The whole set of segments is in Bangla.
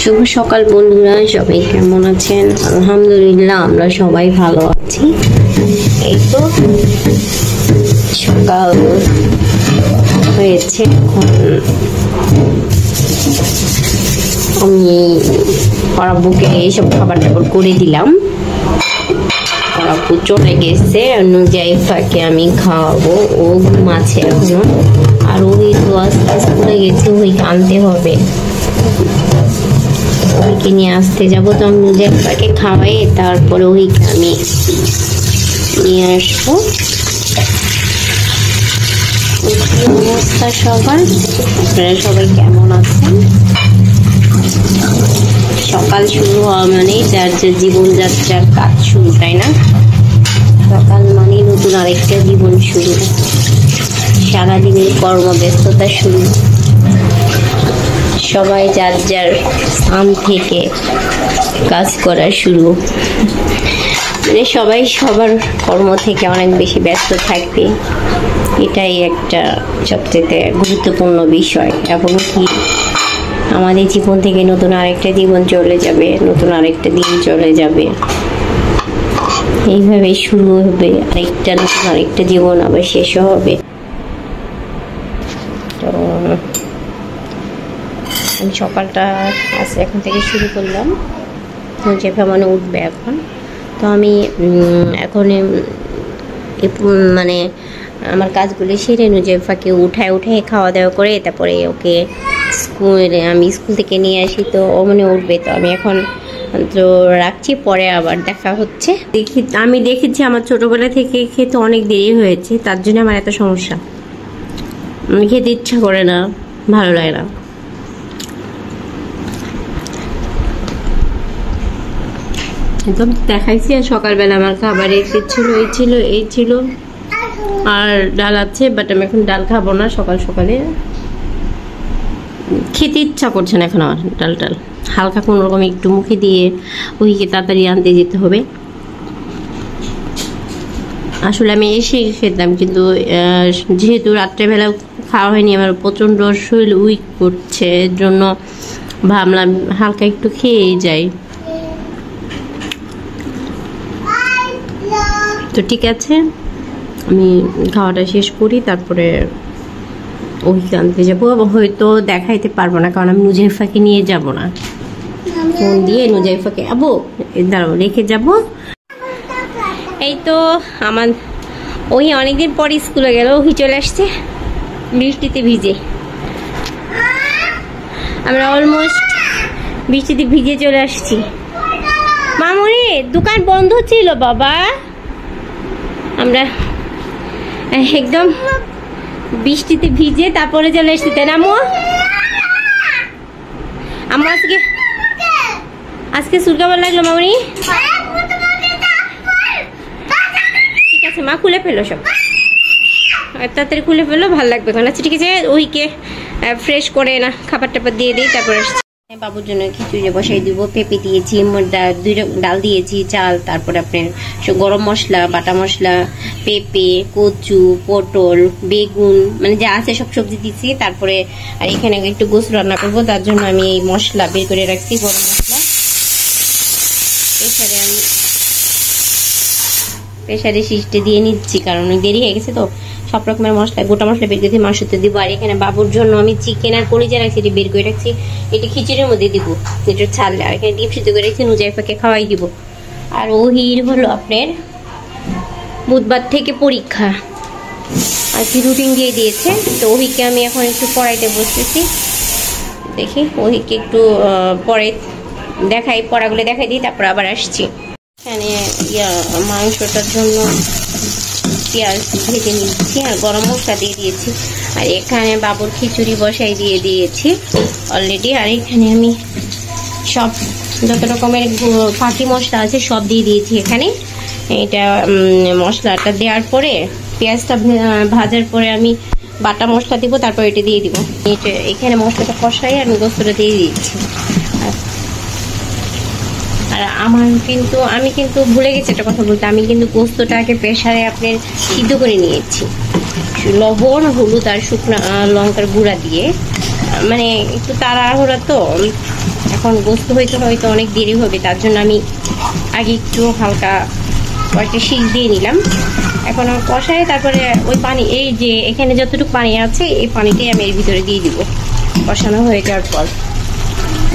শুভ সকাল বন্ধুরা, সবাই কেমন আছেন? আলহামদুলিল্লাহ আমরা সবাই ভালো আছি। এই তো সকাল হয়েছে, এখন আমি পরাব্বুকে এইসব খাবার টাবার করে দিলাম। পরাব্বু চলে গেছে, নুজাইফাকে আমি খাওয়াবো, ও ঘুমাচ্ছে এখনো। আর ওই তো আস্তে আস্তে স্কুলে গেছে, ওইকে আনতে হবে, ওইকে নিয়ে আসতে যাবো। তো আমি নুজাইফাকে খাওয়াই, তারপরে ওইকে আমি নিয়ে আসবো। অবস্থা সবার, আপনারা সবাই কেমন আছেন? সকাল শুরু হওয়া মানে যার যে জীবনযাত্রার কাজ শুরু, তাই না? সকাল মানে নতুন আরেকটা জীবন শুরু, সারাদিনের কর্মব্যস্ততা শুরু। সবাই যার যার স্থান থেকে কাজ করা শুরু, মানে সবাই সবার কর্ম থেকে অনেক বেশি ব্যস্ত থাকবে। এটাই একটা সবচেয়ে গুরুত্বপূর্ণ বিষয়। এবং কি আমাদের জীবন থেকে নতুন আরেকটা জীবন চলে যাবে, নতুন আরেকটা দিন চলে যাবে, এইভাবে শুরু হবে আরেকটা নতুন আরেকটা জীবন, আবার শেষও হবে। তো আমি সকালটা আজকে এখন থেকে শুরু করলাম, যেভাবে মানে উঠবে এখন। তো আমি এখন মানে আমার কাজগুলো সেরে নুজাইফাকে উঠায় খাওয়া দাওয়া করে তারপরে ওকে আমি স্কুল থেকে নিয়ে আসি। তো ও মানে উঠবে, তো আমি এখন তো রাখছি, পরে আবার দেখা হচ্ছে। আমি দেখেছি আমার ছোটবেলা থেকে খেতে অনেক দেরি হয়েছে, তার জন্য আমার এত সমস্যা। খেতে ইচ্ছা করে না, ভালো লাগে না। একদম দেখাইছি। আর সকালবেলা আমার খাবার এই ছিল আর ডাল আছে, বাট আমি এখন ডাল খাবো না। সকালে খেতে ইচ্ছা করছে না এখন আমার ডাল হালকা কোনো রকম একটু মুখে দিয়ে ওইকে তাড়াতাড়ি আনতে যেতে হবে। আসলে আমি এসে খেতাম, কিন্তু যেহেতু রাত্রেবেলা খাওয়া হয়নি, আমার প্রচণ্ড শরীর উইক করছে, এর জন্য ভাবলাম হালকা একটু খেয়ে যাই। তো ঠিক আছে, আমি খাওয়াটা শেষ করি, তারপরে ওইকে আনতে যাবো। হয়তো দেখাইতে পারবো না, কারণ আমি নুজাইফাকে নিয়ে যাব না। ফোন দিয়ে নুজাইফাকে দাঁড়াবো রেখে যাব। এই তো আমার ওই অনেকদিন পর স্কুলে গেল, ওই চলে আসছে বৃষ্টিতে ভিজে। আমরা অলমোস্ট বৃষ্টিতে ভিজে চলে আসছি। মামুনি দোকান বন্ধ ছিল বাবা, আমরা একদম বৃষ্টিতে ভিজে তারপরে চলে এসেছি, তাই না আম্মু? আম্মু আজকে চুল কেমন লাগলো মামুনি? ঠিক আছে মা, খুলে ফেলো সব, তাড়াতাড়ি খুলে ফেলো, ভালো লাগবে এখন। আচ্ছা ঠিক আছে, ওইকে ফ্রেশ করে না খাবার টাবার দিয়ে দিই, তারপরে বাবুর জন্য খিচুড়ি বসাই দিব। পেঁপে দিয়েছি, ডাল দিয়েছি, চাল, তারপরে আপনার গরম মশলা, বাটা মশলা, পেঁপে, কচু, পটল, বেগুন, মানে যা আছে সব সবজি দিচ্ছি। তারপরে আর এখানে একটু গোস রান্না করবো, তার জন্য আমি এই মশলা বের করে রাখছি, গরম মশলা। প্রেসারে সিস্টে দিয়ে নিচ্ছি, কারণ দেরি হয়ে গেছে, তো সব রকমের মশলা, গোটা মশলা বের করে মাংসতে দিব। আর এখানে বাবুর জন্য আমি চিকেন আর কলিজা রাখছি, এটি বের করে রাখছি, এটি খিচুড়ির মধ্যে দিব, এটা ছাড়লে। আর এখানে ডিম সিদ্ধ করে রাখছি, নুজাইফাকে খাওয়াই দিব। আর ওহির হলো আপনার বুধবার থেকে পরীক্ষা, আর কি রুটিন দিয়ে দিয়েছে। তো ওহিকে আমি এখন একটু পড়াইতে বসতেছি, দেখি ওহিকে একটু পরে দেখাই, পড়াগুলো দেখাই দিই, তারপর আবার আসছি। এখানে মাংসটার জন্য পেঁয়াজ ভেজে নিচ্ছি, আর গরম মশলা দিয়ে দিয়েছি। আর এখানে বাবুর খিচুড়ি বসাই দিয়ে দিয়েছি অলরেডি। আর এখানে আমি সব যত রকমের ফাঁকি মশলা আছে সব দিয়ে দিয়েছি এখানে। এটা মশলাটা দেওয়ার পরে, পেঁয়াজটা ভাজার পরে আমি বাটা মশলা দিব, তারপর এটা দিয়ে দিব। এখানে মশলাটা কষাই আমি গোস্তটা দিয়ে দিচ্ছি। আর আমি কিন্তু ভুলে গেছি একটা কথা বলতে, আমি কিন্তু গোস্তটাকে প্রেসারে আপনার সিদ্ধ করে নিয়েছি, লবণ, হলুদ আর শুকনো লঙ্কার গুঁড়া দিয়ে মানে একটু তাড়াহুড়া তো, এখন গোস্ত হইতে হয়তো অনেক দেরি হবে, তার জন্য আমি আগে একটু হালকা কয়েকটা শিক দিয়ে নিলাম। এখন কষায় তারপরে ওই পানি, এই যে এখানে যতটুকু পানি আছে এই পানিটাই আমি এর ভিতরে দিয়ে দিব কষানো হয়ে যাওয়ার পর।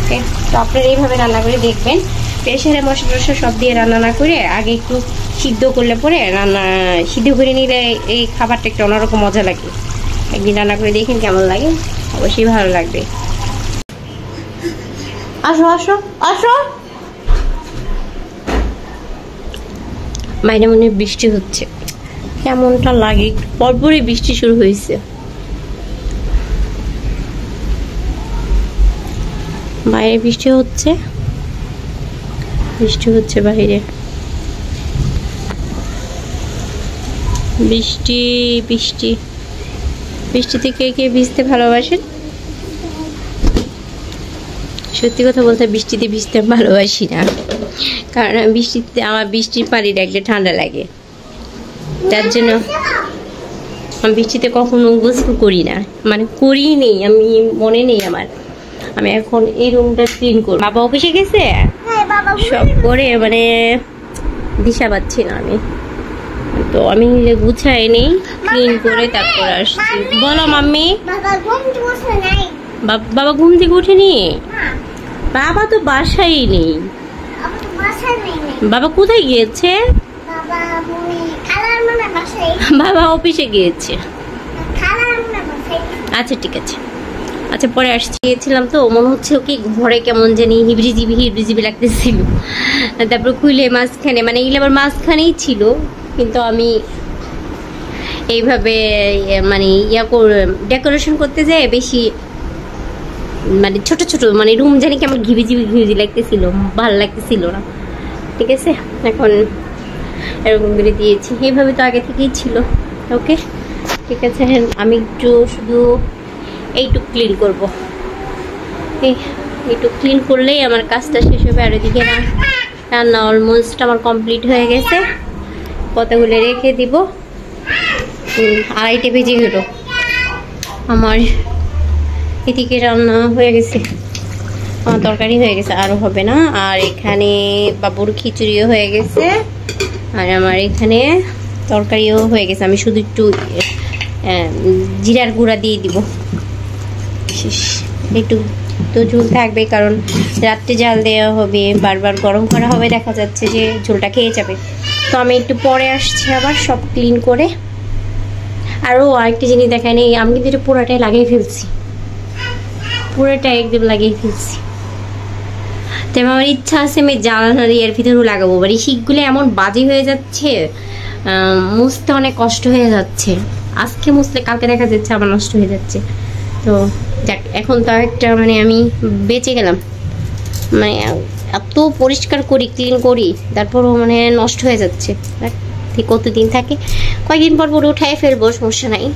ওকে, তো আপনারা এইভাবে রান্না করে দেখবেন। প্রেশারে মশলা টশলা সব দিয়ে রান্না না করে আগে একটু সিদ্ধ করলে পরে সিদ্ধ করে নিলে এই খাবারটা একটু অন্যরকম মজা লাগে। একদিন রান্না করে দেখেন কেমন লাগে, অবশ্যই ভালো লাগবে। আসো আসো আসো। বাইরে মনে বৃষ্টি হচ্ছে, কেমনটা লাগে, পরপরই বৃষ্টি শুরু হয়েছে। বাইরে বৃষ্টি হচ্ছে বাইরে বৃষ্টি বৃষ্টি বৃষ্টিতে কে ভিজতে ভালোবাসেন? সত্যি কথা বলতে বৃষ্টিতে ভিজতে ভালোবাসি না, কারণ বৃষ্টিতে আমার বৃষ্টির পানির একটা ঠান্ডা লাগে, তার জন্য আমি বৃষ্টিতে কখনো গোসল করি না, মানে করি নেই, আমি মনে নেই আমার। আমি এখন এই রুমটা ক্লিন করব। বাবা অফিসে গেছে, সব করে মানে দিশা পাচ্ছি না আমি, তো আমি গুছাই নেই, ক্লিন করে তারপর আসছি। বলো মাম্মি। বাবা ঘুম থেকে উঠেনি? বাবা তো বাসায় নেই। বাবা কোথায় গিয়েছে? বাবা অফিসে গিয়েছে। আচ্ছা ঠিক আছে, আচ্ছা পরে আসছিলাম তো মনে হচ্ছে কি ঘরে কেমন জানি হিবড়িজিবি লাগতেছিল, তারপর খুলে মাঝখানে, মানে এগুলো আবার মাঝখানেই ছিল, কিন্তু আমি এইভাবে মানে ডেকোরেশন করতে যাই বেশি, মানে ছোট ছোট মানে রুম জানি কেমন ঘিবিজি লাগতেছিল, ভালো লাগতেছিল না। ঠিক আছে, এখন এরকম করে দিয়েছি, এইভাবে তো আগে থেকেই ছিল। ওকে ঠিক আছে, আমি একটু শুধু এইটুক ক্লিন করবো, এইটুক ক্লিন করলেই আমার কাজটা শেষ হবে। আর এদিকে রান্না অলমোস্ট আমার কমপ্লিট হয়ে গেছে, পাতাগুলো রেখে দিব। 2:30 বেজে গেল, আমার এদিকে রান্না হয়ে গেছে, আমার তরকারি হয়ে গেছে, আরও হবে না। আর এখানে বাবুর খিচুড়িও হয়ে গেছে, আর আমার এখানে তরকারিও হয়ে গেছে। আমি শুধু একটু জিরার গুঁড়া দিয়ে দিব, একটু তো ঝোল থাকবে, কারণ রাত্রে জাল দেওয়া হবে, বারবার গরম করা হবে, দেখা যাচ্ছে যে ঝোলটা খেয়ে যাবে। তো আমি একটু পরে আসছি আবার সব ক্লিন করে। আরও আরেকটি জিনিস দেখায় নেই, আমি কিন্তু এটা পুরোটাই লাগিয়ে ফেলছি, পুরোটাই একদম লাগিয়ে ফেলছি। তাই আমার ইচ্ছা আছে আমি জানালার এর ভিতরেও লাগাবো, মানে শিকগুলো এমন বাজে হয়ে যাচ্ছে, মুছতে অনেক কষ্ট হয়ে যাচ্ছে, আজকে মুছলে কালকে দেখা যাচ্ছে আবার নষ্ট হয়ে যাচ্ছে। তো যাক, এখন তো একটা মানে আমি বেঁচে গেলাম, মানে এত পরিষ্কার করি ক্লিন করি তারপরও মানে নষ্ট হয়ে যাচ্ছে। ঠিক কতদিন থাকে, কয়েকদিন পর পর উঠাই ফেলবো, সমস্যা নাই।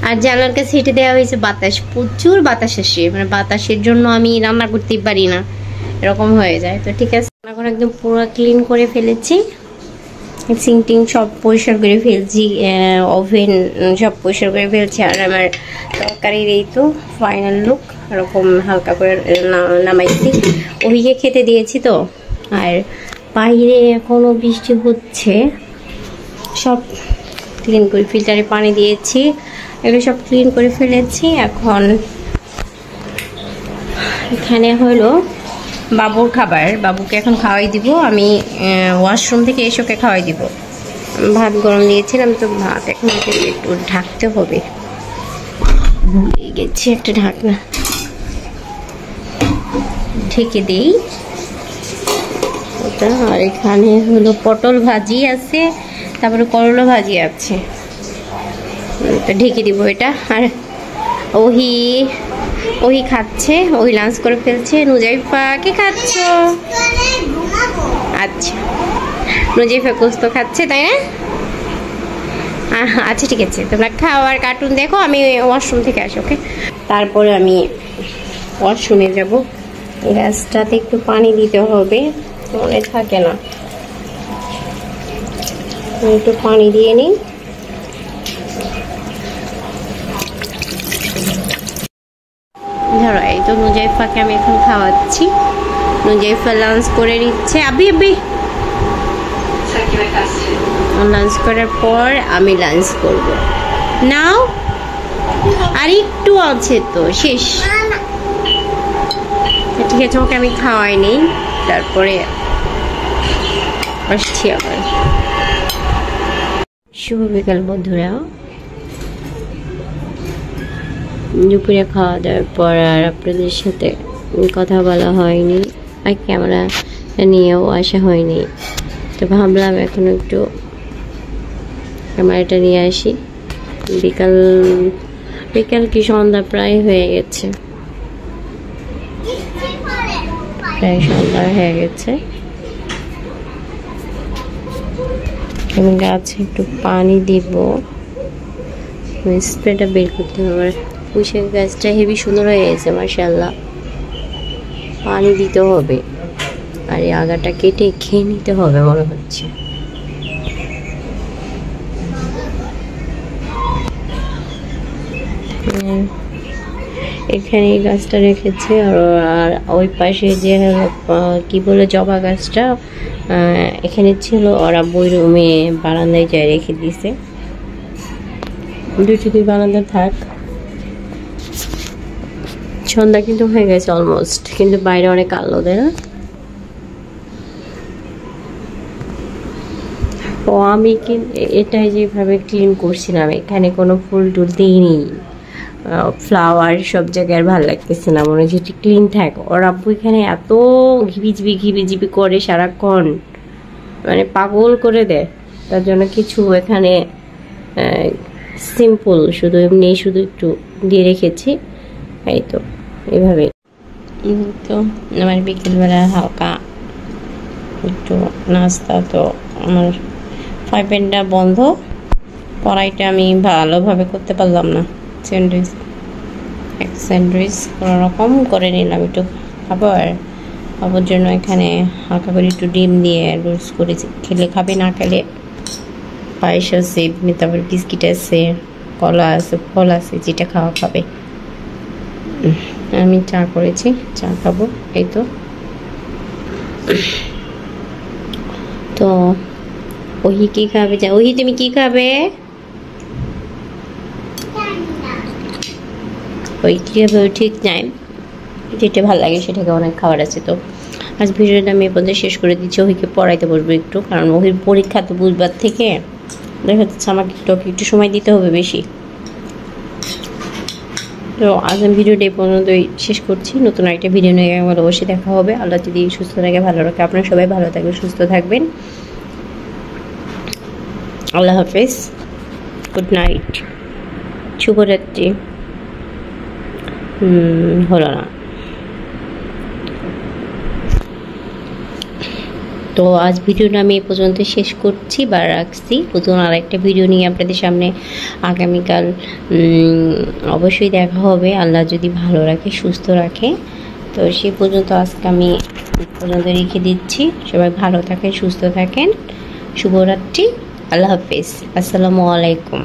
আর জানলার কাছে হেঁটে দেওয়া হয়েছে বাতাস, প্রচুর বাতাস আসে, মানে বাতাসের জন্য আমি রান্না করতেই পারি না, এরকম হয়ে যায়। তো ঠিক আছে, এখন একদম পুরো ক্লিন করে ফেলেছি, সিঙ্কটিং সব পরিষ্কার করে ফেলছি, ওভেন সব পরিষ্কার করে ফেলছি। আর আমার তরকারির এই তো ফাইনাল লুক, এরকম হালকা করে নামাইছি, ওইকে খেতে দিয়েছি তো। আর বাইরে এখনও বৃষ্টি হচ্ছে, সব ক্লিন করে ফিল্টারে পানি দিয়েছি, এগুলো সব ক্লিন করে ফেলেছি। এখন এখানে হলো বাবুর খাবার, বাবুকে এখন খাওয়াই দিব, আমি ওয়াশরুম থেকে এসে ওকে খাওয়াই দিব। ভাত গরম দিয়েছিলাম তো, ভাত এখন একটু ঢাকতে হবে, ভুলে গেছি একটা ঢাকনা, ঢেকে দিই ওটা। আর এখানে হলো পটল ভাজি আছে, তারপরে করলা ভাজি আছে, ঢেকে দিব এটা। আর ওহি খাচ্ছে, ওহি লাঞ্চ করে ফেলছে। নুজাইফা কি খাচ্ছ? আচ্ছা, নুজাইফা গোস্ত খাচ্ছে, তাই না? আচ্ছা ঠিক আছে, তোমরা খাও আর কার্টুন দেখো, আমি ওয়াশরুম থেকে আসি। ওকে, তারপরে আমি ওয়াশরুমে যাব। গ্যাসটাতে একটু পানি দিতে হবে, মনে থাকে না, একটু পানি দিয়ে নিই। এই তো নুজাইফাকে আমি এখন খাওয়াচ্ছি। নুজাইফা লাঞ্চ করে নিচ্ছে। আবি আবি লাঞ্চ করার পর আমি লাঞ্চ করব। নাও আর একটু আছে তো, শেষ। ঠিক আছে, ওকে আমি খাওয়াই নেই, তারপরে আসছি আবার। শুভ বিকাল বন্ধুরা। দুপুরে খাওয়া দাওয়ার পর আর আপনাদের সাথে কথা বলা হয়নি, আর ক্যামেরা নিয়েও আসা হয়নি, তো ভাবলাম এখন একটু ক্যামেরাটা নিয়ে আসি। বিকাল বিকাল কি সন্ধ্যা প্রায় হয়ে গেছে, প্রায় সন্ধ্যা হয়ে গেছে। আমি গাছে একটু পানি দিব, স্প্রেটা বের করতে হবে। পুঁইশাক গাছটা হেবি সুন্দর হয়ে গেছে মাশাআল্লাহ, পানি দিতে হবে আর এই আগাটা কেটে খেয়ে নিতে হবে মনে হচ্ছে। এখানে এই গাছটা রেখেছে, আর ওই পাশে যে কি বলে জবা গাছটা এখানে ছিল, ওরা বই রুমে বারান্দায় যায় রেখে দিয়েছে। দুই বারান্দা থাক। সন্ধ্যা কিন্তু হয়ে গেছে অলমোস্ট, কিন্তু বাইরে অনেক আলো দেয় না। ও আমি এটাই যেভাবে ক্লিন করছিলাম, এখানে কোনো ফুল টুল দিইনি, ফ্লাওয়ার সব জায়গায় ভালো লাগতেছে না, মনে হচ্ছে একটু ক্লিন থাক। ওর আব্বু এখানে এত ঘিবিজিবি করে সারাক্ষণ, মানে পাগল করে দেয়। তার জন্য কিছু এখানে সিম্পল শুধু এমনি শুধু একটু দিয়ে রেখেছি, এই তো এভাবে। তো আমার বিকেলবেলা হালকা একটু নাস্তা, তো আমার ফ্রাই প্যানটা বন্ধ, কড়াইটা আমি ভালোভাবে করতে পারলাম না। স্যান্ডউইচ কোনো রকম করে নিলাম একটু খাবার জন্য। এখানে হালকা করে একটু ডিম দিয়ে রোস্ট করেছি, খেলে খাবে, না খেলে পায়েস আছে, তারপর বিস্কিট আছে, কলা আছে, ফল আছে, যেটা খাওয়া খাবে। আমি চা করেছি, চা খাবো, এই তো। তো ওহি কি খাবে? ওহি তুমি কি খাবে? ওই কী হবে ওই ঠিক নাই, যেটা ভালো লাগে সেটাকে অনেক খাবার আছে। তো আজ ভিডিওটা আমি এ পর্যন্ত শেষ করে দিচ্ছি। ওহিকে পড়াইতে বসবো একটু, কারণ ওহির পরীক্ষা তো বুধবার থেকে, দেখা যাচ্ছে আমাকে একটু সময় দিতে হবে বেশি। তো আজ আমি ভিডিওটা এই পর্যন্তই শেষ করছি। নতুন একটা ভিডিও নিয়ে আমার অবশ্যই দেখা হবে। আল্লাহ যদি সুস্থ থাকে, ভালো রাখে, আপনারা সবাই ভালো থাকবেন, সুস্থ থাকবেন। আল্লাহ হাফেজ, গুড নাইট, শুভরাত্রি। হলো না। তো আজ ভিডিওটা আমি এই পর্যন্ত শেষ করছি বা রাখছি। নতুন আর একটা ভিডিও নিয়ে আপনাদের সামনে আগামীকাল অবশ্যই দেখা হবে, আল্লাহ যদি ভালো রাখে, সুস্থ রাখে। তো সেই পর্যন্ত আজকে আমি পর্যন্ত রেখে দিচ্ছি। সবাই ভালো থাকেন, সুস্থ থাকেন, শুভরাত্রি, আল্লাহ হাফেজ, আসসালামু আলাইকুম।